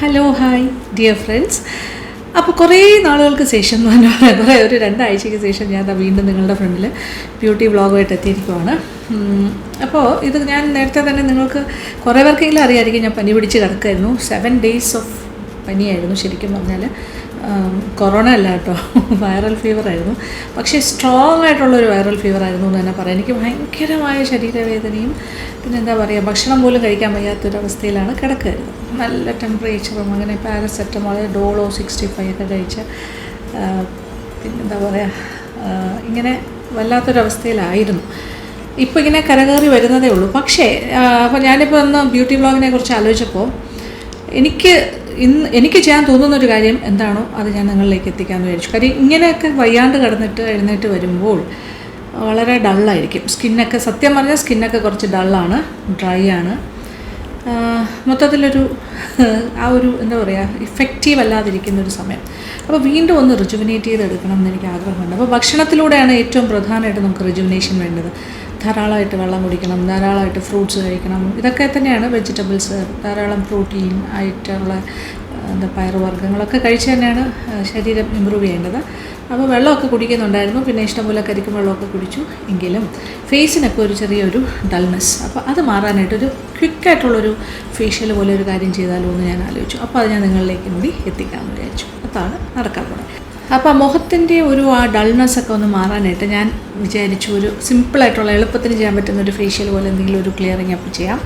Hello hi dear friends. അപ്പോൾ കുറേ നാളുകൾക്ക് ശേഷം എന്ന് പറഞ്ഞാൽ ഒരു 2 ആഴ്ചയ്ക്ക് ശേഷം ഞാൻ വീണ്ടും നിങ്ങളുടെ ഫ്രണ്ടിൽ ബ്യൂട്ടി വ്ളോഗുമായിട്ട് എത്തിയിരിക്കുവാണ്. അപ്പോൾ ഇത് ഞാൻ നേരത്തെ തന്നെ നിങ്ങൾക്ക് കുറേ പേർക്കെങ്കിലും അറിയാമായിരിക്കും, ഞാൻ പനി പിടിച്ച് കിടക്കുമായിരുന്നു. 7 days ഓഫ് പനിയായിരുന്നു. ശരിക്കും പറഞ്ഞാൽ കൊറോണ അല്ല കേട്ടോ, വൈറൽ ഫീവറായിരുന്നു. പക്ഷേ സ്ട്രോങ് ആയിട്ടുള്ളൊരു വൈറൽ ഫീവറായിരുന്നു എന്ന് തന്നെ പറയാം. എനിക്ക് ഭയങ്കരമായ ശരീരവേദനയും പിന്നെ എന്താ പറയുക, ഭക്ഷണം പോലും കഴിക്കാൻ വയ്യാത്തൊരവസ്ഥയിലാണ് കിടക്കുമായിരുന്നു. നല്ല ടെമ്പറേച്ചറും അങ്ങനെ പാരസെറ്റമോൾ, ഡോളോ 65 ഒക്കെ കഴിച്ച് പിന്നെന്താ പറയുക, ഇങ്ങനെ വല്ലാത്തൊരവസ്ഥയിലായിരുന്നു. ഇപ്പോൾ ഇങ്ങനെ കരകയറി വരുന്നതേ ഉള്ളൂ. പക്ഷേ അപ്പോൾ ഞാനിപ്പോൾ ഒന്ന് ബ്യൂട്ടി വ്ളോഗിനെ കുറിച്ച് ആലോചിച്ചപ്പോൾ എനിക്ക് ചെയ്യാൻ തോന്നുന്നൊരു കാര്യം എന്താണോ അത് ഞാൻ നിങ്ങളിലേക്ക് എത്തിക്കാമെന്ന് വിചാരിച്ചു. കാര്യം ഇങ്ങനെയൊക്കെ വയ്യാണ്ട് കിടന്നിട്ട് എഴുന്നേറ്റ് വരുമ്പോൾ വളരെ ഡള്ളായിരിക്കും സ്കിന്നൊക്കെ. സത്യം പറഞ്ഞാൽ സ്കിന്നൊക്കെ കുറച്ച് ഡള്ളാണ്, ഡ്രൈ ആണ്, മൊത്തത്തിലൊരു എന്താ പറയുക, ഇഫക്റ്റീവ് അല്ലാതിരിക്കുന്നൊരു സമയം. അപ്പോൾ വീണ്ടും ഒന്ന് റിജുവിനേറ്റ് ചെയ്തെടുക്കണം എന്ന് എനിക്ക് ആഗ്രഹമുണ്ട്. അപ്പോൾ ഭക്ഷണത്തിലൂടെയാണ് ഏറ്റവും പ്രധാനമായിട്ട് നമുക്ക് റിജുവിനേഷൻ വേണ്ടത്. ധാരാളമായിട്ട് വെള്ളം കുടിക്കണം, ധാരാളമായിട്ട് ഫ്രൂട്ട്സ് കഴിക്കണം, ഇതൊക്കെ തന്നെയാണ് വെജിറ്റബിൾസ്, ധാരാളം പ്രോട്ടീൻ ആയിട്ടുള്ള പയറുവർഗ്ഗങ്ങളൊക്കെ കഴിച്ച് തന്നെയാണ് ശരീരം ഇമ്പ്രൂവ് ചെയ്യേണ്ടത്. അപ്പോൾ വെള്ളമൊക്കെ കുടിക്കുന്നുണ്ടായിരുന്നു, പിന്നെ ഇഷ്ടംപോലെ കരിക്കും വെള്ളമൊക്കെ കുടിച്ചു. എങ്കിലും ഫേസിനൊക്കെ ഒരു ചെറിയൊരു ഡൾനെസ്, അപ്പോൾ അത് മാറാനായിട്ടൊരു ക്വിക്കായിട്ടുള്ളൊരു ഫേഷ്യൽ പോലെ ഒരു കാര്യം ചെയ്താലോ എന്ന് ഞാൻ ആലോചിച്ചു. അപ്പോൾ അത് ഞാൻ നിങ്ങളിലേക്കും കൂടി എത്തിക്കാമെന്ന് വിചാരിച്ചു. അതാണ് നടക്കാൻ പോകുന്നത്. അപ്പോൾ മുഖത്തിൻ്റെ ആ ഡൾനെസ്സൊക്കെ ഒന്ന് മാറാനായിട്ട് ഞാൻ വിചാരിച്ചു ഒരു സിമ്പിളായിട്ടുള്ള എളുപ്പത്തിന് ചെയ്യാൻ പറ്റുന്ന ഒരു ഫേഷ്യൽ പോലെ എന്തെങ്കിലും ഒരു ക്ലിയറിങ് അപ്പ് ചെയ്യാം.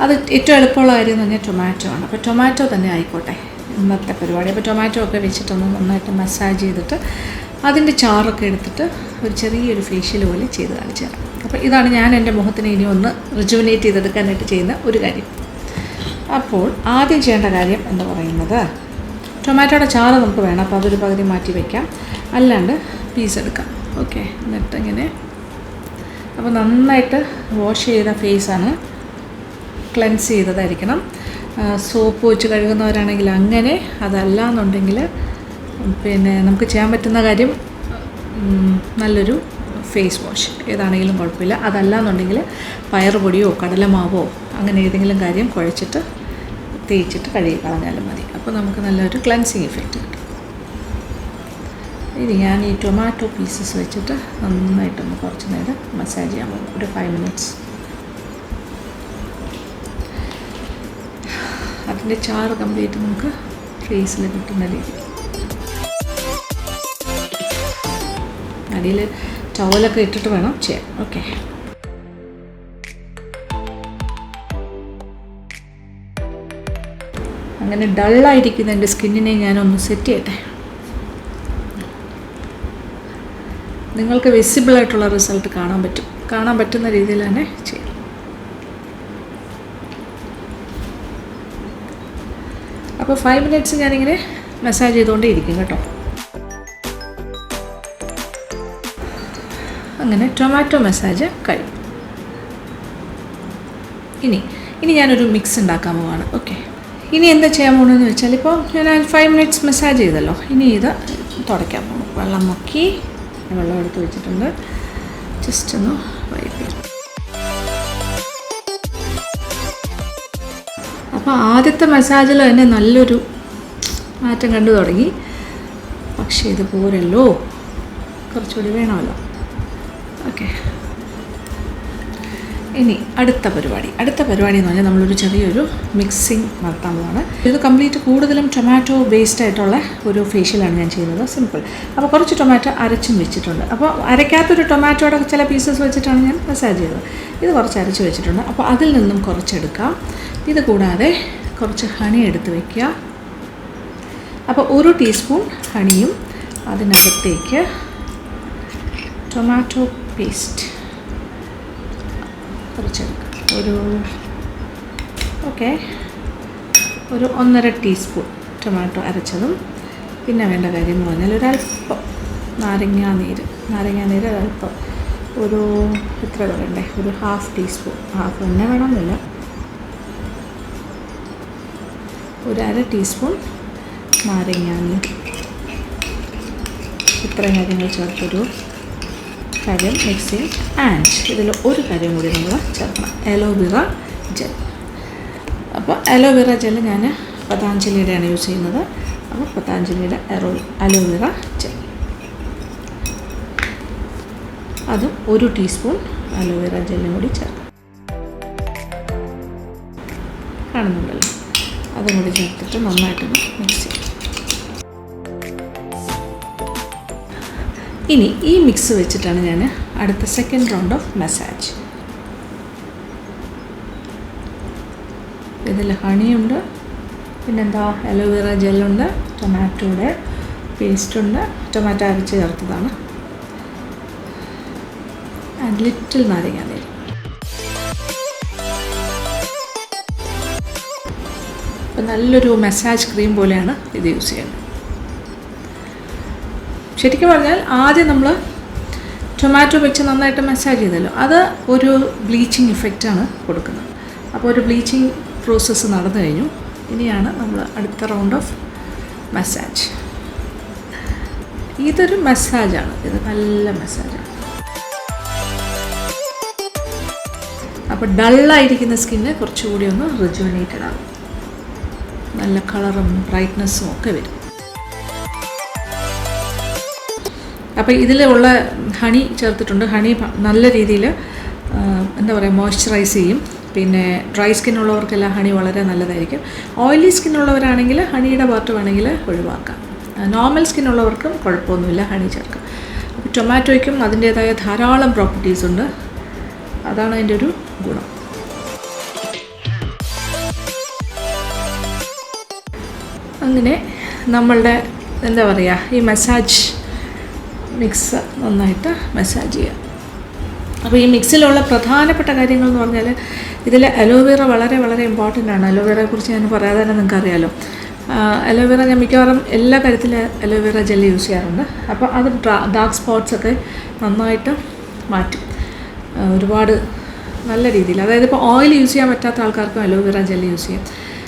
അത് ഏറ്റവും എളുപ്പമുള്ള കാര്യം എന്ന് പറഞ്ഞാൽ ടൊമാറ്റോ ആണ്. അപ്പോൾ ടൊമാറ്റോ തന്നെ ആയിക്കോട്ടെ ഇന്നത്തെ പരിപാടി. അപ്പോൾ ടൊമാറ്റോ ഒക്കെ വെച്ചിട്ടൊന്ന് നന്നായിട്ട് മസാജ് ചെയ്തിട്ട് അതിൻ്റെ ചാറൊക്കെ എടുത്തിട്ട് ഒരു ചെറിയൊരു ഫേഷ്യൽ പോലെ ചെയ്ത് കാണിച്ചു തരാം. അപ്പോൾ ഇതാണ് ഞാൻ എൻ്റെ മുഖത്തിനെ ഇനി ഒന്ന് റിജുവിനേറ്റ് ചെയ്തെടുക്കാനായിട്ട് ചെയ്യുന്ന ഒരു കാര്യം. അപ്പോൾ ആദ്യം ചെയ്യേണ്ട കാര്യം എന്ന് പറയുന്നത്, ടൊമാറ്റോയുടെ ചാറ് നമുക്ക് വേണം, അപ്പോൾ അതൊരു പകുതി മാറ്റി വയ്ക്കാം, അല്ലാണ്ട് പീസ് എടുക്കാം. ഓക്കെ, എന്നിട്ട് ഇങ്ങനെ അപ്പോൾ നന്നായിട്ട് വാഷ് ചെയ്ത ഫേസാണ്, ക്ലെൻസ് ചെയ്തതായിരിക്കണം. സോപ്പ് വെച്ച് കഴുകുന്നവരാണെങ്കിൽ അങ്ങനെ, അതല്ല എന്നുണ്ടെങ്കിൽ പിന്നെ നമുക്ക് ചെയ്യാൻ പറ്റുന്ന കാര്യം നല്ലൊരു ഫേസ് വാഷ് ഏതാണെങ്കിലും കുഴപ്പമില്ല. അതല്ല എന്നുണ്ടെങ്കിൽ പയറുപൊടിയോ കടലമാവോ അങ്ങനെ ഏതെങ്കിലും കാര്യം കുഴച്ചിട്ട് തേച്ചിട്ട് കഴുകി കളഞ്ഞാലും മതി. അപ്പോൾ നമുക്ക് നല്ലൊരു ക്ലെൻസിങ് ഇഫക്റ്റ് കിട്ടും. ഇനി ഞാൻ ഈ ടൊമാറ്റോ പീസസ് വെച്ചിട്ട് നന്നായിട്ടൊന്ന് കുറച്ച് നേരം മസാജ് ചെയ്യാൻ പോകും, ഒരു 5 minutes. അതിൻ്റെ ചാറ് കംപ്ലീറ്റ് നമുക്ക് ഫേസിൽ കിട്ടുന്ന രീതി. അടിയിൽ ടവലൊക്കെ ഇട്ടിട്ട് വേണം ചെയ്യാൻ. ഓക്കെ, അങ്ങനെ ഡള്ളായിരിക്കുന്ന എൻ്റെ സ്കിന്നിനെ ഞാനൊന്ന് സെറ്റ് ചെയ്യട്ടെ. നിങ്ങൾക്ക് വിസിബിളായിട്ടുള്ള റിസൾട്ട് കാണാൻ പറ്റുന്ന രീതിയിൽ തന്നെ ചെയ്യാം. അപ്പോൾ 5 minutes ഞാനിങ്ങനെ മസാജ് ചെയ്തുകൊണ്ടേ ഇരിക്കും കേട്ടോ. അങ്ങനെ ടൊമാറ്റോ മസാജ് കഴിഞ്ഞു. ഇനി ഞാനൊരു മിക്സ് ഉണ്ടാക്കാൻ പോവാണ്. ഓക്കെ, ഇനി എന്താ ചെയ്യാൻ പോകണമെന്ന് വെച്ചാൽ, ഇപ്പോൾ ഞാൻ 5 minutes മസാജ് ചെയ്തല്ലോ, ഇനി ഇത് തുടയ്ക്കാൻ പോകും. വെള്ളം മുക്കി വെള്ളം എടുത്ത് വെച്ചിട്ടുണ്ട്, ജസ്റ്റ് ഒന്ന് വൈപ്പ് ചെയ്യും. അപ്പോൾ ആദ്യത്തെ മസാജിൽ തന്നെ നല്ലൊരു മാറ്റം കണ്ടു തുടങ്ങി. പക്ഷേ ഇത് പോരല്ലോ, കുറച്ചുകൂടി വേണമല്ലോ. ഓക്കെ, ഇനി അടുത്ത പരിപാടി എന്ന് പറഞ്ഞാൽ നമ്മളൊരു ചെറിയൊരു മിക്സിങ് നടത്താൻ പോവാണ്. ഇത് കംപ്ലീറ്റ് കൂടുതലും ടൊമാറ്റോ ബേസ്ഡ് ആയിട്ടുള്ള ഒരു ഫേഷ്യലാണ് ഞാൻ ചെയ്യുന്നത്, സിമ്പിൾ. അപ്പോൾ കുറച്ച് ടൊമാറ്റോ അരച്ചും വെച്ചിട്ടുണ്ട്. അപ്പോൾ അരയ്ക്കാത്തൊരു ടൊമാറ്റോയുടെ ചില പീസസ് വെച്ചിട്ടാണ് ഞാൻ മസാജ് ചെയ്തത്. ഇത് കുറച്ച് അരച്ച് വെച്ചിട്ടുണ്ട്, അപ്പോൾ അതിൽ നിന്നും കുറച്ചെടുക്കാം. ഇത് കൂടാതെ കുറച്ച് ഹണി എടുത്ത് വയ്ക്കുക. അപ്പോൾ 1 ടീസ്പൂൺ ഹണിയും അതിനകത്തേക്ക് ടൊമാറ്റോ പേസ്റ്റ് കുറച്ചെടുക്കുക. ഒരു 1.5 ടീസ്പൂൺ ടൊമാറ്റോ അരച്ചതും. പിന്നെ വേണ്ട കാര്യം എന്ന് പറഞ്ഞാൽ ഒരല്പം നാരങ്ങാനീര് ഒരല്പം, എത്ര വേണ്ടേ, ഒരു 1/2 ടീസ്പൂൺ, ഹാഫ് തന്നെ വേണമെന്നില്ല, ഒരു 1/2 ടീസ്പൂൺ നാരങ്ങാനീര്. ഇത്രയും കാര്യങ്ങൾ ചേർത്തൊരു കാര്യം മിക്സിങ്. ആൻഡ് ഇതിൽ ഒരു കാര്യം കൂടി നമ്മൾ ചേർക്കണം, അലോവേറ ജെൽ. അപ്പോൾ അലോവേറ ജെൽ ഞാൻ പതാഞ്ജലിയുടെയാണ് യൂസ് ചെയ്യുന്നത്. അപ്പോൾ പതാഞ്ജലിയുടെ അലോവേറ ജെൽ, അതും 1 ടീസ്പൂൺ അലോവേറ ജെല്ലും കൂടി ചേർക്കും. കാണുന്നുണ്ടല്ലോ, അതും കൂടി ചേർത്തിട്ട് നന്നായിട്ടൊന്ന് മിക്സ് ചെയ്യും. ഇനി ഈ മിക്സ് വെച്ചിട്ടാണ് ഞാൻ അടുത്ത സെക്കൻഡ് റൗണ്ട് ഓഫ് മസാജ്. ഇതിൽ ഹണിയുണ്ട്, പിന്നെന്താ അലോവേറ ജെല്ലുണ്ട്, ടൊമാറ്റോയുടെ പേസ്റ്റുണ്ട്, ടൊമാറ്റോ അരച്ച് ചേർത്തതാണ്, ആൻഡ് ലിറ്റിൽ നാരങ്ങാനീര്. അപ്പം നല്ലൊരു മസാജ് ക്രീം പോലെയാണ് ഇത് യൂസ് ചെയ്യുന്നത്. ശരിക്കും പറഞ്ഞാൽ ആദ്യം നമ്മൾ ടൊമാറ്റോ വെച്ച് നന്നായിട്ട് മസാജ് ചെയ്തല്ലോ, അത് ഒരു ബ്ലീച്ചിങ് ഇഫക്റ്റാണ് കൊടുക്കുന്നത്. അപ്പോൾ ഒരു ബ്ലീച്ചിങ് പ്രോസസ്സ് നടന്നു കഴിഞ്ഞു. ഇനിയാണ് നമ്മൾ അടുത്ത റൗണ്ട് ഓഫ് മസാജ്. ഇതൊരു മസാജാണ്, ഇത് നല്ല മസാജാണ്. അപ്പോൾ ഡള്ളായിരിക്കുന്ന സ്കിന്ന് കുറച്ചുകൂടി ഒന്ന് റിജുവനേറ്റഡ് ആകും, നല്ല കളറും ബ്രൈറ്റ്നസ്സും ഒക്കെ വരും. അപ്പോൾ ഇതിലുള്ള ഹണി ചേർത്തിട്ടുണ്ട്. ഹണി നല്ല രീതിയിൽ എന്താ പറയുക മോയ്സ്ചറൈസ് ചെയ്യും. പിന്നെ ഡ്രൈ സ്കിന്നുള്ളവർക്കെല്ലാം ഹണി വളരെ നല്ലതായിരിക്കും. ഓയിലി സ്കിന്നുള്ളവരാണെങ്കിൽ ഹണിയുടെ പാർട്ട് വേണമെങ്കിൽ ഒഴിവാക്കാം. നോർമൽ സ്കിന്നുള്ളവർക്കും കുഴപ്പമൊന്നുമില്ല ഹണി ചേർക്കാം. അപ്പോൾ ടൊമാറ്റോയ്ക്കും അതിൻ്റേതായ ധാരാളം പ്രോപ്പർട്ടീസ് ഉണ്ട്, അതാണ് അതിൻ്റെ ഒരു ഗുണം. അങ്ങനെ നമ്മളുടെ എന്താ പറയുക ഈ മസാജ് മിക്സ് നന്നായിട്ട് മസാജ് ചെയ്യുക. അപ്പോൾ ഈ മിക്സിലുള്ള പ്രധാനപ്പെട്ട കാര്യങ്ങൾ എന്ന് പറഞ്ഞാൽ ഇതിൽ അലോവേറ വളരെ വളരെ ഇമ്പോർട്ടൻ്റ് ആണ്. അലോവേറയെക്കുറിച്ച് ഞാൻ പറയാതെ തന്നെ നിങ്ങൾക്കറിയാലോ. അലോവേറ ഞാൻ മിക്കവാറും എല്ലാ കാര്യത്തിലും അലോവേറ ജെല്ല് യൂസ് ചെയ്യാറുണ്ട്. അപ്പോൾ അത് ഡാർക്ക് സ്പോട്ട്സൊക്കെ നന്നായിട്ട് മാറ്റും ഒരുപാട് നല്ല രീതിയിൽ. അതായത് ഇപ്പോൾ ഓയിൽ യൂസ് ചെയ്യാൻ പറ്റാത്ത ആൾക്കാർക്കും അലോവേറ ജെല്ല് യൂസ് ചെയ്യാം.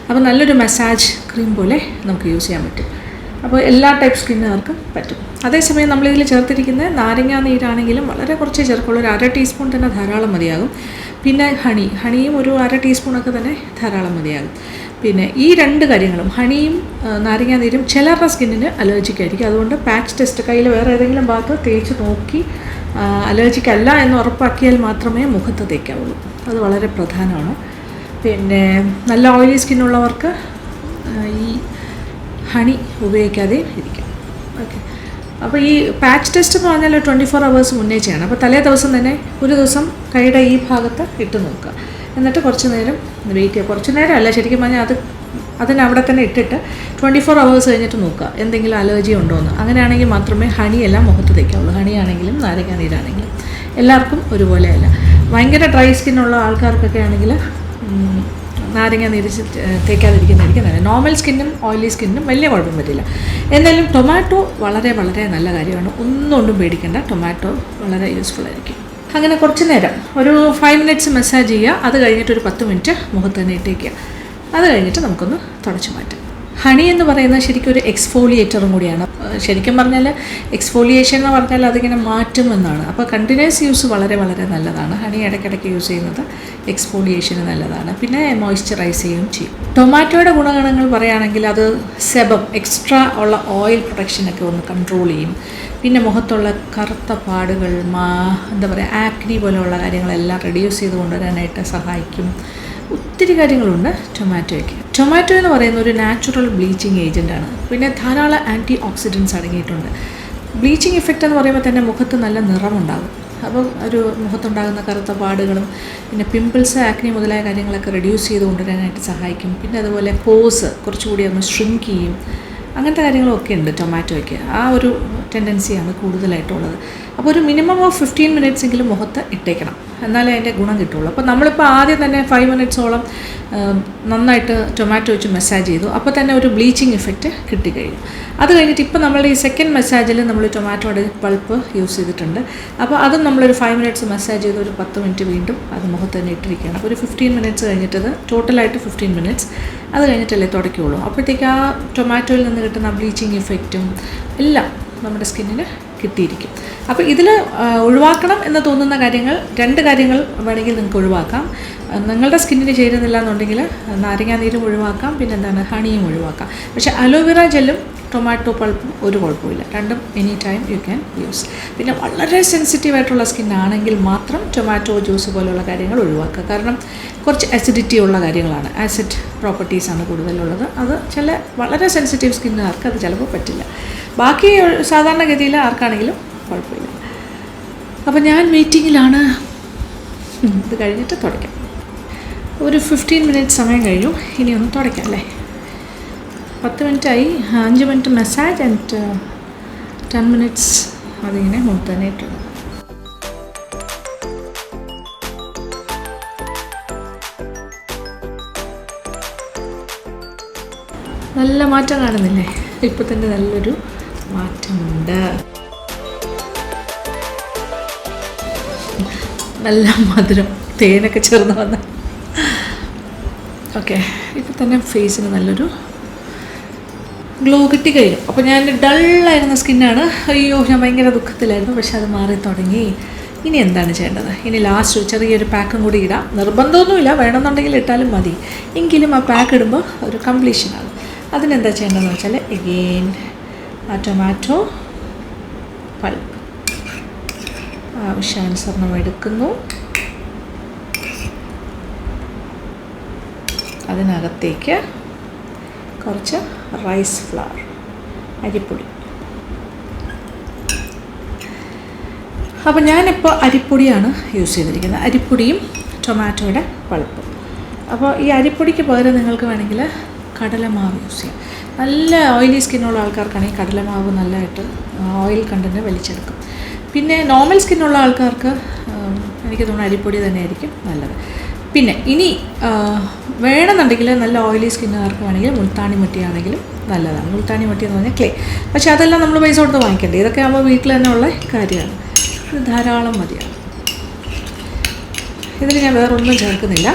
അപ്പോൾ നല്ലൊരു മസാജ് ക്രീം പോലെ നമുക്ക് യൂസ് ചെയ്യാൻ പറ്റും. അപ്പോൾ എല്ലാ ടൈപ്പ് സ്കിന്നുകാർക്കും പറ്റും. അതേസമയം നമ്മളിതിൽ ചേർത്തിരിക്കുന്ന നാരങ്ങാ നീരാണെങ്കിലും വളരെ കുറച്ചേ ചേർക്കുള്ളൂ, ഒരു 1/2 ടീസ്പൂൺ തന്നെ ധാരാളം മതിയാകും. പിന്നെ ഹണിയും ഒരു 1/2 ടീസ്പൂണൊക്കെ തന്നെ ധാരാളം മതിയാകും. പിന്നെ ഈ 2 കാര്യങ്ങളും ഹണിയും നാരങ്ങാ നീരും ചിലരുടെ സ്കിന്നിന് അലർജിക് ആയിരിക്കും. അതുകൊണ്ട് പാച്ച് ടെസ്റ്റ് കയ്യിൽ വേറെ ഏതെങ്കിലും ഭാഗത്ത് തേച്ച് നോക്കി അലർജിക് അല്ല എന്ന് ഉറപ്പാക്കിയാൽ മാത്രമേ മുഖത്ത് തേക്കാവുള്ളൂ. അത് വളരെ പ്രധാനമാണ്. പിന്നെ നല്ല ഓയിലി സ്കിന്നുള്ളവർക്ക് ഈ ഹണി ഉപയോഗിക്കാതെ ഇരിക്കാം. ഓക്കെ. അപ്പോൾ ഈ പാച്ച് ടെസ്റ്റ് എന്ന് പറഞ്ഞാൽ 24 hours മുന്നേ ചെയ്യണം. അപ്പോൾ തലേ ദിവസം തന്നെ ഒരു ദിവസം കൈയുടെ ഈ ഭാഗത്ത് ഇട്ട് നോക്കുക, എന്നിട്ട് കുറച്ച് നേരം വെയിറ്റ് ചെയ്യുക. കുറച്ച് നേരം അല്ല, ശരിക്കും പറഞ്ഞാൽ അതിനവിടെ തന്നെ ഇട്ടിട്ട് 24 hours കഴിഞ്ഞിട്ട് നോക്കുക എന്തെങ്കിലും അലർജി ഉണ്ടോ എന്ന്. അങ്ങനെയാണെങ്കിൽ മാത്രമേ ഹണിയെല്ലാം മുഖത്ത് തേക്കാവുള്ളൂ. ഹണിയാണെങ്കിലും നാരങ്ങാ നീരാണെങ്കിലും എല്ലാവർക്കും ഒരുപോലെയല്ല. ഭയങ്കര ഡ്രൈ സ്കിന്നുള്ള ആൾക്കാർക്കൊക്കെ ആണെങ്കിൽ നാരങ്ങ നീര് തേക്കാതിരിക്കുന്നതായിരിക്കും നല്ലത്. നോർമൽ സ്കിന്നും ഓയിലി സ്കിന്നും വലിയ കുഴപ്പം പറ്റില്ല. എന്നാലും ടൊമാറ്റോ വളരെ വളരെ നല്ല കാര്യമാണ്, ഒന്നും പേടിക്കേണ്ട. ടൊമാറ്റോ വളരെ യൂസ്ഫുൾ ആയിരിക്കും. അങ്ങനെ കുറച്ച് നേരം ഒരു 5 minutes മസാജ് ചെയ്യുക. അത് കഴിഞ്ഞിട്ട് ഒരു 10 minute മുഖത്ത് തന്നെ ഇട്ടേക്കുക. അത് കഴിഞ്ഞിട്ട് നമുക്കൊന്ന് തുടച്ചു മാറ്റാം. ഹണി എന്ന് പറയുന്നത് ശരിക്കും ഒരു എക്സ്ഫോളിയേറ്ററും കൂടിയാണ്. ശരിക്കും പറഞ്ഞാൽ എക്സ്ഫോളിയേഷൻ എന്ന് പറഞ്ഞാൽ അതിങ്ങനെ മാറ്റുമെന്നാണ്. അപ്പോൾ കണ്ടിന്യൂസ് യൂസ് വളരെ വളരെ നല്ലതാണ്. ഹണി ഇടയ്ക്കിടയ്ക്ക് യൂസ് ചെയ്യുന്നത് എക്സ്ഫോളിയേഷന് നല്ലതാണ്. പിന്നെ മോയ്സ്ചറൈസ് ചെയ്യുകയും ചെയ്യും. ടൊമാറ്റോയുടെ ഗുണഗണങ്ങൾ പറയുകയാണെങ്കിൽ അത് സെബം എക്സ്ട്രാ ഉള്ള ഓയിൽ പ്രൊഡക്ഷനൊക്കെ ഒന്ന് കൺട്രോൾ ചെയ്യും. പിന്നെ മുഖത്തുള്ള കറുത്ത പാടുകൾ എന്താ പറയുക ആക്നി പോലെയുള്ള കാര്യങ്ങളെല്ലാം റെഡ്യൂസ് ചെയ്ത് കൊണ്ടുവരാനായിട്ട് സഹായിക്കും. ഒത്തിരി കാര്യങ്ങളുണ്ട് ടൊമാറ്റോയ്ക്ക്. ടൊമാറ്റോ എന്ന് പറയുന്ന ഒരു നാച്ചുറൽ ബ്ലീച്ചിങ് ഏജൻറ്റാണ്. പിന്നെ ധാരാളം ആൻറ്റി ഓക്സിഡൻസ് അടങ്ങിയിട്ടുണ്ട്. ബ്ലീച്ചിങ് ഇഫക്റ്റ് എന്ന് പറയുമ്പോൾ തന്നെ മുഖത്ത് നല്ല നിറമുണ്ടാകും. അപ്പോൾ ഒരു മുഖത്തുണ്ടാകുന്ന കറുത്ത പാടുകളും പിന്നെ പിമ്പിൾസ് ആക്നി മുതലായ കാര്യങ്ങളൊക്കെ റെഡ്യൂസ് ചെയ്ത് കൊണ്ടുവരാനായിട്ട് സഹായിക്കും. പിന്നെ അതുപോലെ പോസ് കുറച്ചുകൂടി ഒന്ന് ഷ്രിങ്ക് ചെയ്യും. അങ്ങനത്തെ കാര്യങ്ങളൊക്കെ ഉണ്ട് ടൊമാറ്റോയ്ക്ക്. ആ ഒരു ടെൻഡൻസിയാണ് കൂടുതലായിട്ടുള്ളത്. അപ്പോൾ ഒരു മിനിമം ഓഫ് 15 minutes എങ്കിലും മുഖത്ത് ഇട്ടേക്കണം, എന്നാലേ അതിൻ്റെ ഗുണം കിട്ടുള്ളൂ. അപ്പോൾ നമ്മളിപ്പോൾ ആദ്യം തന്നെ 5 minutes-ഓളം നന്നായിട്ട് ടൊമാറ്റോ വെച്ച് മസാജ് ചെയ്തു. അപ്പോൾ തന്നെ ഒരു ബ്ലീച്ചിങ് ഇഫക്റ്റ് കിട്ടിക്കഴിഞ്ഞു. അത് കഴിഞ്ഞിട്ട് ഇപ്പോൾ നമ്മൾ ഈ സെക്കൻഡ് മസാജിൽ നമ്മൾ ടൊമാറ്റോയുടെ പൾപ്പ് യൂസ് ചെയ്തിട്ടുണ്ട്. അപ്പോൾ അതും നമ്മളൊരു 5 minutes മസാജ് ചെയ്ത് ഒരു 10 minute വീണ്ടും അത് മുഖത്ത് തന്നെ ഇട്ടിരിക്കുകയാണ്. അപ്പോൾ ഒരു 15 minutes കഴിഞ്ഞിട്ടത് ടോട്ടലായിട്ട് 15 minutes അത് കഴിഞ്ഞിട്ടല്ലേ തുടയ്ക്കുള്ളൂ. അപ്പോഴത്തേക്ക് ആ ടൊമാറ്റോയിൽ നിന്ന് കിട്ടുന്ന ബ്ലീച്ചിങ് ഇഫക്റ്റും എല്ലാം നമ്മുടെ സ്കിന്നിന് കിട്ടിയിരിക്കും. അപ്പോൾ ഇതിൽ ഒഴിവാക്കണം എന്ന് തോന്നുന്ന കാര്യങ്ങൾ 2 കാര്യങ്ങൾ വേണമെങ്കിൽ നിങ്ങൾക്ക് ഒഴിവാക്കാം. നിങ്ങളുടെ സ്കിന്നിന് ചേരുന്നില്ല എന്നുണ്ടെങ്കിൽ നാരങ്ങാനീരും ഒഴിവാക്കാം, പിന്നെ എന്താണ് ഹണിയും ഒഴിവാക്കാം. പക്ഷേ അലോവേറ ജെല്ലും ടൊമാറ്റോ പൾപ്പും ഒരു കുഴപ്പമില്ല, രണ്ടും any time you can use. പിന്നെ വളരെ സെൻസിറ്റീവായിട്ടുള്ള സ്കിന്നാണെങ്കിൽ മാത്രം ടൊമാറ്റോ ജ്യൂസ് പോലുള്ള കാര്യങ്ങൾ ഒഴിവാക്കുക. കാരണം കുറച്ച് അസിഡിറ്റി ഉള്ള കാര്യങ്ങളാണ്, ആസിഡ് പ്രോപ്പർട്ടീസാണ് കൂടുതലുള്ളത്. അത് ചില വളരെ സെൻസിറ്റീവ് സ്കിന്നുകാർക്ക് അത് ചിലപ്പോൾ പറ്റില്ല. ബാക്കി സാധാരണഗതിയിൽ ആർക്കാണെങ്കിലും കുഴപ്പമില്ല. അപ്പോൾ ഞാൻ വെയിറ്റിങ്ങിലാണ്. ഇത് കഴിഞ്ഞിട്ട് തുടയ്ക്കാം. ഒരു 15 മിനിറ്റ് സമയം കഴിഞ്ഞു. ഇനി ഒന്ന് തുടയ്ക്കാം അല്ലേ. 10 മിനിറ്റായി. 5 മിനിറ്റ് മസാജ് ആൻഡ് 10 മിനിറ്റ്സ് അതിങ്ങനെ മുമ്പ് തന്നെ ഇട്ടു. നല്ല മാറ്റം കാണുന്നില്ലേ? ഇപ്പോൾ തന്നെ നല്ലൊരു മാറ്റമുണ്ട്. നല്ല മധുരം, തേനൊക്കെ ചേർന്ന് വന്ന്. ഓക്കെ, ഇപ്പോൾ തന്നെ ഫേസിന് നല്ലൊരു ഗ്ലോ കിട്ടി കഴിഞ്ഞു. അപ്പോൾ ഞാൻ ഡള്ളായിരുന്ന സ്കിന്നാണ്. അയ്യോ, ഞാൻ ഭയങ്കര ദുഃഖത്തിലായിരുന്നു. പക്ഷെ അത് മാറി തുടങ്ങി. ഇനി എന്താണ് ചെയ്യേണ്ടത്? ഇനി ലാസ്റ്റ് ചെറിയൊരു പാക്കും കൂടി ഇടാം. നിർബന്ധമൊന്നുമില്ല, വേണമെന്നുണ്ടെങ്കിൽ ഇട്ടാലും മതി. എങ്കിലും ആ പാക്ക് ഇടുമ്പോൾ ഒരു കംപ്ലീഷനാണ്. അതിനെന്താ ചെയ്യേണ്ടതെന്ന് വെച്ചാൽ എഗെയിൻ ആ ടൊമാറ്റോ പൾപ്പ് ആവശ്യാനുസരണം എടുക്കുന്നു. അതിനകത്തേക്ക് കുറച്ച് റൈസ് ഫ്ലവർ, അരിപ്പൊടി. അപ്പോൾ ഞാനിപ്പോൾ അരിപ്പൊടിയാണ് യൂസ് ചെയ്തിരിക്കുന്നത്, അരിപ്പൊടിയും ടൊമാറ്റോയുടെ പൾപ്പും. അപ്പോൾ ഈ അരിപ്പൊടിക്ക് പകരം നിങ്ങൾക്ക് വേണമെങ്കിൽ കടലമാവ് യൂസ് ചെയ്യാം. നല്ല ഓയിലി സ്കിന്നുള്ള ആൾക്കാർക്കാണെങ്കിൽ കടലമാവ് നല്ലതായിട്ട് ഓയിൽ കണ്ടൻറ്റ് വലിച്ചെടുക്കും. പിന്നെ നോർമൽ സ്കിന്നുള്ള ആൾക്കാർക്ക് എനിക്ക് തോന്നുന്നു അരിപ്പൊടി തന്നെയായിരിക്കും നല്ലത്. പിന്നെ ഇനി വേണമെന്നുണ്ടെങ്കിൽ നല്ല ഓയിലി സ്കിന്നുകാർക്ക് വേണമെങ്കിൽ മുൾത്താണി മട്ടിയാണെങ്കിലും നല്ലതാണ്. മുൾത്താണി മട്ടി എന്ന് പറഞ്ഞാൽ ക്ലേ. പക്ഷേ അതെല്ലാം നമ്മൾ പൈസ കൊടുത്ത് വാങ്ങിക്കേണ്ടത്. ഇതൊക്കെ ആകുമ്പോൾ വീട്ടിൽ തന്നെ ഉള്ള കാര്യമാണ്. ഇത് ധാരാളം മതിയാണ്. ഇതിൽ ഞാൻ വേറൊന്നും ചേർക്കുന്നില്ല.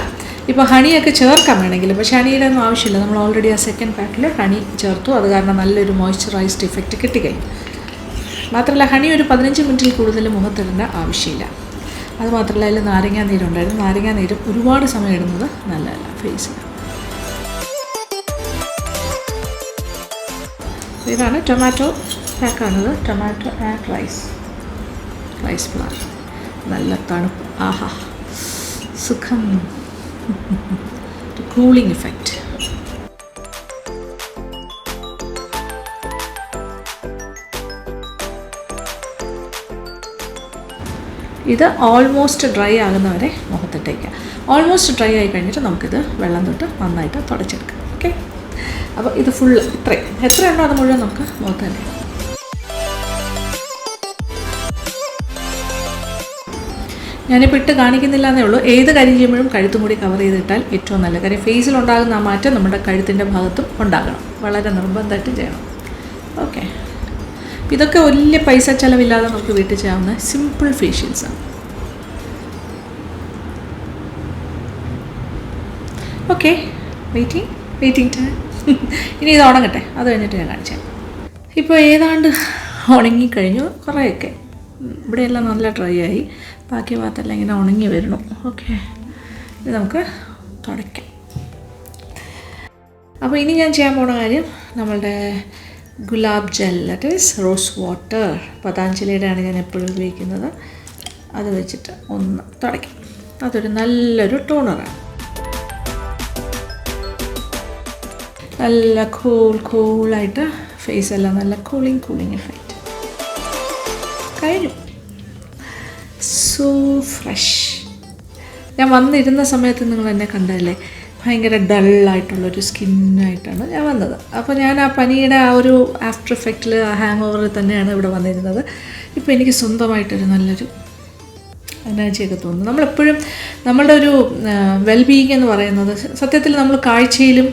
ഇപ്പോൾ ഹണിയൊക്കെ ചേർക്കാൻ വേണമെങ്കിൽ, പക്ഷേ ഹണിയുടെ ഒന്നും ആവശ്യമില്ല. നമ്മൾ ഓൾറെഡി ആ സെക്കൻഡ് പാക്കിൽ ഹണി ചേർത്തു. അത് കാരണം നല്ലൊരു മോയ്സ്ചറൈസ്ഡ് ഇഫക്റ്റ് കിട്ടിക്കഴിഞ്ഞു. മാത്രമല്ല ഹണി ഒരു 15 മിനിറ്റിൽ കൂടുതൽ മുഖത്തിടേണ്ട ആവശ്യമില്ല. അത് മാത്രമല്ല അതിൽ നാരങ്ങാനീരുണ്ടായിരുന്നു. നാരങ്ങാനീരും ഒരുപാട് സമയം ഇടുന്നത് നല്ലതല്ല ഫേസിൽ. ഇതാണ് ടൊമാറ്റോ പാക്കാണത്. Tomato and rice flour. നല്ല തണുപ്പ്, ആഹാ സുഖം, കൂളിംഗ് ഇഫക്റ്റ്. ഇത് ഓൾമോസ്റ്റ് ഡ്രൈ ആകുന്നവരെ മുഖത്തിട്ടേക്കാം. ഓൾമോസ്റ്റ് ഡ്രൈ ആയി കഴിഞ്ഞിട്ട് നമുക്കിത് വെള്ളം തൊട്ട് നന്നായിട്ട് തുടച്ചെടുക്കാം. ഓക്കെ, അപ്പോൾ ഇത് ഫുള്ള് എത്ര ഉണ്ടോ അത് മുഴുവൻ നമുക്ക് മുഖത്ത് തന്നെ. ഞാനിപ്പോൾ ഇട്ട് കാണിക്കുന്നില്ല എന്നേ ഉള്ളൂ. ഏത് കാര്യം ചെയ്യുമ്പോഴും കഴുത്തും കൂടി കവർ ചെയ്തിട്ടാൽ ഏറ്റവും നല്ല കാര്യം. ഫേസിലുണ്ടാകുന്ന ആ മാറ്റം നമ്മുടെ കഴുത്തിൻ്റെ ഭാഗത്തും ഉണ്ടാകണം. വളരെ നിർബന്ധമായിട്ടും ചെയ്യണം. ഓക്കെ, ഇതൊക്കെ വലിയ പൈസ ചിലവില്ലാതെ നമുക്ക് വീട്ടിൽ ചെയ്യാവുന്ന സിമ്പിൾ ഫേഷ്യൽസാണ്. Okay, waiting time. ഇനി ഇത് ഉണങ്ങട്ടെ, അത് കഴിഞ്ഞിട്ട് ഞാൻ കാണിച്ചാൽ. ഇപ്പോൾ ഏതാണ്ട് ഉണങ്ങിക്കഴിഞ്ഞു. കുറേയൊക്കെ ഇവിടെയെല്ലാം നല്ല ഡ്രൈ ആയി. ബാക്കി ഭാഗത്തെല്ലാം ഇങ്ങനെ ഉണങ്ങി വരണം. ഓക്കെ, ഇത് നമുക്ക് തുടയ്ക്കാം. അപ്പോൾ ഇനി ഞാൻ ചെയ്യാൻ പോകുന്ന കാര്യം നമ്മളുടെ ഗുലാബ് ജെൽ, ദാറ്റ് ഈസ് റോസ് വാട്ടർ. പതാഞ്ജലിയുടെയാണ് ഞാൻ എപ്പോഴും ഉപയോഗിക്കുന്നത്. അത് വെച്ചിട്ട് ഒന്ന് തുടയ്ക്കാം. അതൊരു നല്ലൊരു ടോണറാണ്. നല്ല കൂളായിട്ട് ഫേസെല്ലാം നല്ല കൂളിംഗ് എഫക്റ്റ്. കഴിഞ്ഞു. So fresh. ഞാൻ വന്നിരുന്ന സമയത്ത് നിങ്ങൾ എന്നെ കണ്ടതല്ലേ, ഭയങ്കര ഡള്ളായിട്ടുള്ളൊരു സ്കിന്നായിട്ടാണ് ഞാൻ വന്നത്. അപ്പോൾ ഞാൻ ആ പനിയുടെ ആ ഒരു ആഫ്റ്റർ എഫക്റ്റിൽ, ആ ഹാങ് ഓവറിൽ തന്നെയാണ് ഇവിടെ വന്നിരുന്നത്. ഇപ്പോൾ എനിക്ക് സ്വന്തമായിട്ടൊരു നല്ലൊരു എനർജിയൊക്കെ തോന്നുന്നു. നമ്മളെപ്പോഴും നമ്മളുടെ ഒരു വെൽബീയിങ് എന്ന് പറയുന്നത് സത്യത്തിൽ നമ്മൾ കാഴ്ചയിലും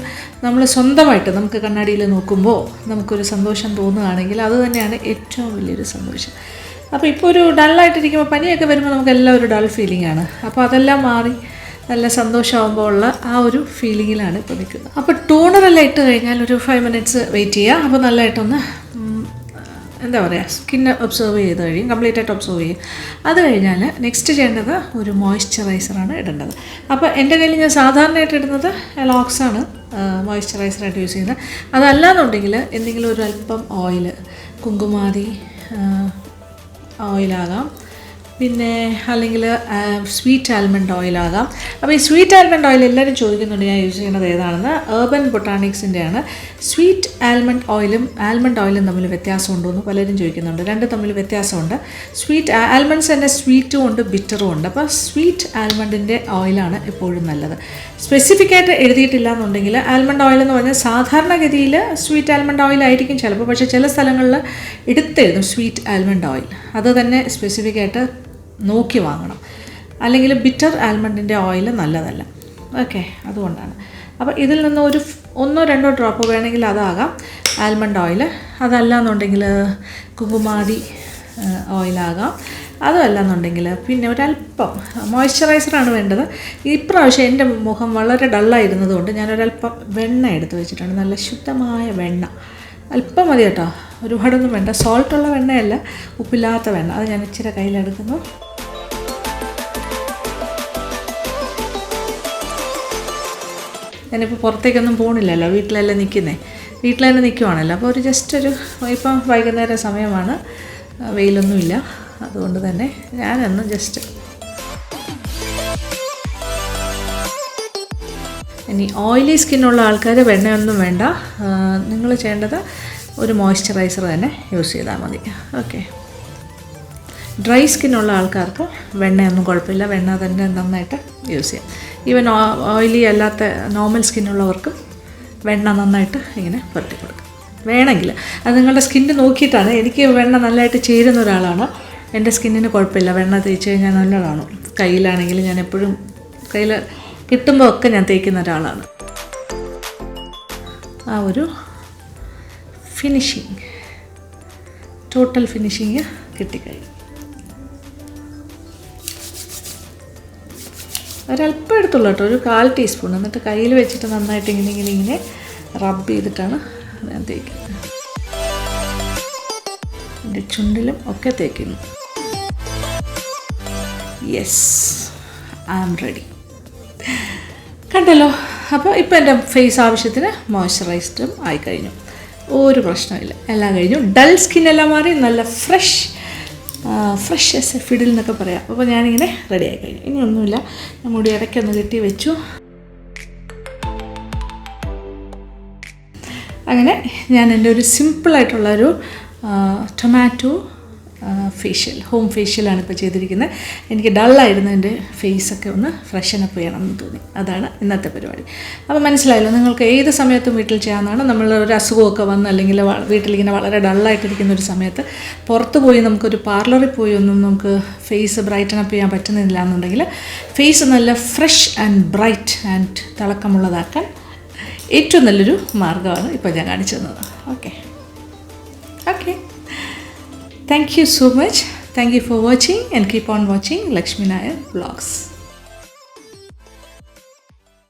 നമ്മൾ സ്വന്തമായിട്ട് നമുക്ക് കണ്ണാടിയിൽ നോക്കുമ്പോൾ നമുക്കൊരു സന്തോഷം തോന്നുകയാണെങ്കിൽ അത് തന്നെയാണ് ഏറ്റവും വലിയൊരു സന്തോഷം. അപ്പോൾ ഇപ്പോൾ ഒരു ഡള്ളായിട്ടിരിക്കുമ്പോൾ പനിയൊക്കെ വരുമ്പോൾ നമുക്കെല്ലാം ഒരു ഡൾ ഫീലിംഗ് ആണ്. അപ്പോൾ അതെല്ലാം മാറി നല്ല സന്തോഷമാകുമ്പോൾ ഉള്ള ആ ഒരു ഫീലിങ്ങിലാണ് ഇപ്പോൾ നിൽക്കുന്നത്. അപ്പോൾ ടോണറെല്ലാം ഇട്ട് കഴിഞ്ഞാൽ ഒരു 5 മിനിറ്റ്സ് വെയിറ്റ് ചെയ്യുക. അപ്പോൾ നല്ലതായിട്ടൊന്ന് എന്താ പറയുക സ്കിന്ന് ഒബ്സർവ് ചെയ്ത് കഴിയും, കംപ്ലീറ്റ് ആയിട്ട് ഒബ്സർവ് ചെയ്യും. അത് കഴിഞ്ഞാൽ നെക്സ്റ്റ് ചെയ്യേണ്ടത് ഒരു മോയ്സ്ചറൈസറാണ് ഇടേണ്ടത്. അപ്പോൾ എൻ്റെ കയ്യിൽ ഞാൻ സാധാരണയായിട്ട് ഇടുന്നത് എലോക്സാണ് മോയ്സ്ചറൈസറായിട്ട് യൂസ് ചെയ്യുന്നത്. അതല്ലാന്നുണ്ടെങ്കിൽ എന്തെങ്കിലും ഒരു അല്പം ഓയിൽ, കുങ്കുമാതി ഓയിലാകാം, പിന്നെ അല്ലെങ്കിൽ സ്വീറ്റ് ആൽമണ്ട് ഓയിലാകാം. അപ്പോൾ ഈ സ്വീറ്റ് ആൽമണ്ട് ഓയിൽ എല്ലാവരും ചോദിക്കുന്നുണ്ട് ഞാൻ യൂസ് ചെയ്യുന്നത് ഏതാണെന്ന്. ഏർബൻ ബൊട്ടാണിക്സിൻ്റെയാണ്. സ്വീറ്റ് ആൽമണ്ട് ഓയിലും തമ്മിൽ വ്യത്യാസമുണ്ടോയെന്ന് പലരും ചോദിക്കുന്നുണ്ട്. രണ്ടും തമ്മിൽ വ്യത്യാസമുണ്ട്. സ്വീറ്റ് ആൽമണ്ട്സ് തന്നെ സ്വീറ്റും ഉണ്ട് ബിറ്ററും ഉണ്ട്. അപ്പോൾ സ്വീറ്റ് ആൽമണ്ടിൻ്റെ ഓയിലാണ് എപ്പോഴും നല്ലത്. സ്പെസിഫിക്കായിട്ട് എഴുതിയിട്ടില്ല എന്നുണ്ടെങ്കിൽ ആൽമണ്ട് ഓയിൽ എന്ന് പറഞ്ഞാൽ സാധാരണഗതിയിൽ സ്വീറ്റ് ആൽമണ്ട് ഓയിലായിരിക്കും ചിലപ്പോൾ, പക്ഷേ ചില സ്ഥലങ്ങളിൽ എടുത്തെഴുതും സ്വീറ്റ് ആൽമണ്ട് ഓയിൽ. അത് തന്നെ സ്പെസിഫിക്കായിട്ട് നോക്കി വാങ്ങണം. അല്ലെങ്കിൽ ബിറ്റർ ആൽമണ്ടിൻ്റെ ഓയിൽ നല്ലതല്ല. ഓക്കെ, അതുകൊണ്ടാണ്. അപ്പോൾ ഇതിൽ നിന്ന് ഒരു 1-2 ഡ്രോപ്പ് വേണമെങ്കിൽ അതാകാം ആൽമണ്ട് ഓയിൽ. അതല്ല എന്നുണ്ടെങ്കിൽ കുങ്കുമാതി ഓയിലാകാം. അതുമല്ല എന്നുണ്ടെങ്കിൽ പിന്നെ ഒരല്പം മോയ്സ്ചറൈസറാണ് വേണ്ടത്. ഇപ്രാവശ്യം എൻ്റെ മുഖം വളരെ ഡള്ളായിരുന്നതുകൊണ്ട് ഞാനൊരല്പം വെണ്ണ എടുത്ത് വെച്ചിട്ടുണ്ട്. നല്ല ശുദ്ധമായ വെണ്ണ, അല്പം മതി കേട്ടോ, ഒരുപാടൊന്നും വേണ്ട. സോൾട്ടുള്ള വെണ്ണയല്ല, ഉപ്പില്ലാത്ത വെണ്ണ. അത് ഞാൻ ഇച്ചിരി കയ്യിലെടുക്കുന്നു. ഞാനിപ്പോൾ പുറത്തേക്കൊന്നും പോകണില്ലല്ലോ, വീട്ടിലല്ലേ നിൽക്കുവാണല്ലോ. അപ്പോൾ ഒരു ഇപ്പം വൈകുന്നേര സമയമാണ്, വെയിലൊന്നുമില്ല. അതുകൊണ്ട് തന്നെ ഞാനൊന്ന് ജസ്റ്റ് ഇനി ഓയിലി സ്കിന്നുള്ള ആൾക്കാർ വെണ്ണയൊന്നും വേണ്ട. നിങ്ങൾ ചെയ്യേണ്ടത് ഒരു മോയ്സ്ചറൈസർ തന്നെ യൂസ് ചെയ്താൽ മതി. ഓക്കെ, ഡ്രൈ സ്കിന്നുള്ള ആൾക്കാർക്ക് വെണ്ണയൊന്നും കുഴപ്പമില്ല, വെണ്ണ തന്നെ നന്നായിട്ട് യൂസ് ചെയ്യാം. ഈവൻ ഓയിലി അല്ലാത്ത നോർമൽ സ്കിന്നുള്ളവർക്കും വെണ്ണ നന്നായിട്ട് ഇങ്ങനെ പുരട്ടി കൊടുക്കും വേണമെങ്കിൽ. അത് നിങ്ങളുടെ സ്കിന്ന് നോക്കിയിട്ടാണ്. എനിക്ക് വെണ്ണ നല്ലതായിട്ട് ചേരുന്ന ഒരാളാണ്. എൻ്റെ സ്കിന്നിന് കുഴപ്പമില്ല, വെണ്ണ തേച്ച് കഴിഞ്ഞാൽ നല്ലതാണ്. കയ്യിലാണെങ്കിൽ ഞാൻ എപ്പോഴും കയ്യിൽ കിട്ടുമ്പോൾ ഒക്കെ ഞാൻ തേക്കുന്ന ഒരാളാണ്. ആ ഒരു ഫിനിഷിങ്, ടോട്ടൽ ഫിനിഷിങ് കിട്ടിക്കഴിഞ്ഞു. ഒരല്പം എടുത്തുള്ളൂ കേട്ടോ, ഒരു 1/4 ടീസ്പൂൺ. എന്നിട്ട് കയ്യിൽ വെച്ചിട്ട് നന്നായിട്ട് ഇങ്ങനെ റബ്ബ് ചെയ്തിട്ടാണ് ഞാൻ തേക്കുന്നത്. എൻ്റെ ചുണ്ടിലും ഒക്കെ തേക്കുന്നു. Yes, I am ready. കണ്ടല്ലോ. അപ്പോൾ ഇപ്പോൾ എൻ്റെ ഫേസ് ആവശ്യത്തിന് മോയ്സ്ചറൈസ്ഡും ആയിക്കഴിഞ്ഞു. ഒരു പ്രശ്നമില്ല, എല്ലാം കഴിഞ്ഞു. ഡൾ സ്കിന്നെല്ലാം മാറി നല്ല ഫ്രഷ് എസ് എ ഫിഡിൽ എന്നൊക്കെ പറയാം. അപ്പോൾ ഞാനിങ്ങനെ റെഡി ആയി കഴിഞ്ഞു. ഇനി ഒന്നുമില്ല, ഞാൻ മുടി ഇടയ്ക്കൊന്ന് കെട്ടി വെച്ചു. അങ്ങനെ ഞാൻ എൻ്റെ ഒരു സിമ്പിളായിട്ടുള്ളൊരു ടൊമാറ്റോ ഹോം ഫേഷ്യലാണ് ഇപ്പോൾ ചെയ്തിരിക്കുന്നത്. എനിക്ക് ഡള്ളായിരുന്നു, എൻ്റെ ഫേസൊക്കെ ഒന്ന് ഫ്രഷനപ്പ് ചെയ്യണമെന്ന് തോന്നി. അതാണ് ഇന്നത്തെ പരിപാടി. അപ്പോൾ മനസ്സിലായല്ലോ, നിങ്ങൾക്ക് ഏത് സമയത്തും വീട്ടിൽ ചെയ്യാവുന്നതാണ്. നമ്മൾ ഒരു അസുഖമൊക്കെ വന്ന് അല്ലെങ്കിൽ വീട്ടിലിങ്ങനെ വളരെ ഡള്ളായിട്ടിരിക്കുന്ന ഒരു സമയത്ത് പുറത്ത് പോയി നമുക്കൊരു പാർലറിൽ പോയി ഒന്നും നമുക്ക് ഫേസ് ബ്രൈറ്റൻ അപ്പ് ചെയ്യാൻ പറ്റുന്നില്ല എന്നുണ്ടെങ്കിൽ ഫേസ് നല്ല ഫ്രഷ് ആൻഡ് ബ്രൈറ്റ് ആൻഡ് തിളക്കമുള്ളതാക്കാൻ ഏറ്റവും നല്ലൊരു മാർഗ്ഗമാണ് ഇപ്പോൾ ഞാൻ കാണിച്ചു തന്നത്. Okay, thank you so much. Thank you for watching and keep on watching Lekshmi Nair vlogs.